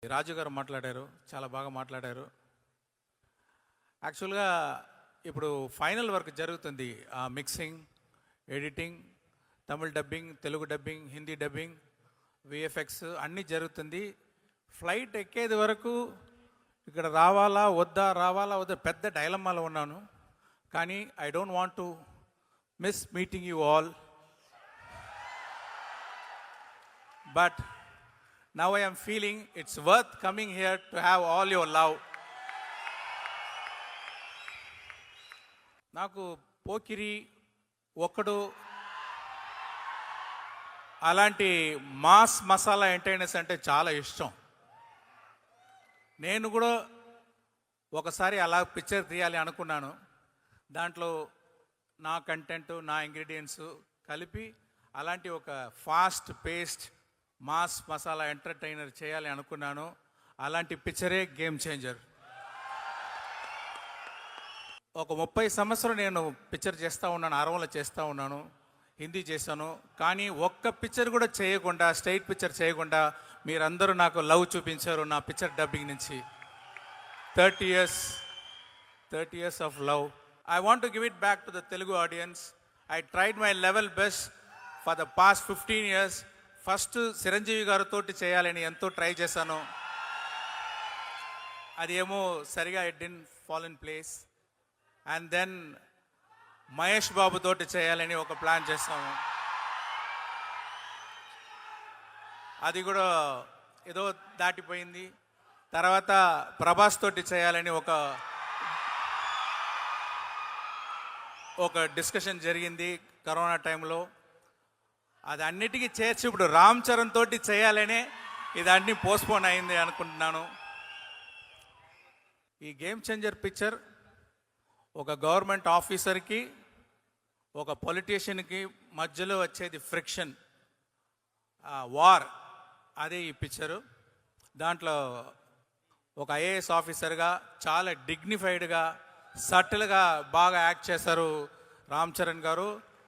రాజు గారు మాట్లాడారు, చాలా బాగా మాట్లాడారు. యాక్చువల్గా ఇప్పుడు ఫైనల్ వర్క్ జరుగుతుంది, mixing, editing, Tamil dubbing, Telugu dubbing, Hindi dubbing, VFX అన్నీ జరుగుతుంది. ఫ్లైట్ ఎక్కేది వరకు ఇక్కడ రావాలా వద్దా పెద్ద డైలమాలో ఉన్నాను. కానీ I don't want to miss meeting you all, but now I am feeling it's worth coming here to have all your love. నాకు పోకిరి ఒక్కడు అలాంటి మాస్ మసాలా ఎంటర్టైనర్స్ అంటే చాలా ఇష్టం. నేను కూడా ఒకసారి అలా పిక్చర్ తీయాలి అనుకున్నాను. దాంట్లో నా కంటెంట్, నా ఇంగ్రీడియంట్స్ కలిపి అలాంటి ఒక fast paced mass masala entertainer చేయాలి అనుకున్నాను. అలాంటి పిక్చరే గేమ్ చేంజర్. ఒక 30 సంవత్సరం నేను పిక్చర్ చేస్తూ ఉన్నాను, అరవలో చేస్తూ ఉన్నాను, హిందీ చేశాను. కానీ ఒక్క పిక్చర్ కూడా చేయకుండా, స్ట్రైట్ పిక్చర్ చేయకుండా మీరందరూ నాకు లవ్ చూపించారు నా పిక్చర్ డబ్బింగ్ నుంచి. 30 years of love. I want to give it back to the Telugu audience. I tried my level best for the past 15 years. First Chiranjeevi గారితో చేయాలని ఎంతో ట్రై చేశాను. అది ఏమో సరిగా it didn't fall in place. And then Mahesh Babu తోటి చేయాలని ఒక ప్లాన్ చేస్తాము. అది కూడా ఏదో దాటిపోయింది. తర్వాత ప్రభాస్ తోటి చేయాలని ఒక డిస్కషన్ జరిగింది కరోనా టైంలో. అది అన్నిటికీ చేర్చి ఇప్పుడు రామ్ చరణ్ తోటి చేయాలనే ఇది అన్నీ పోస్ట్పోన్ అయింది అనుకుంటున్నాను. ఈ గేమ్ చేంజర్ పిక్చర్ ఒక గవర్నమెంట్ ఆఫీసర్కి, ఒక పొలిటీషియన్కి మధ్యలో వచ్చేది ఫ్రిక్షన్, వార్, అదే ఈ పిక్చరు. దాంట్లో ఒక ఐఏఎస్ ఆఫీసర్గా చాలా డిగ్నిఫైడ్గా, సటిల్గా బాగా యాక్ట్ చేశారు రామ్ చరణ్ గారు.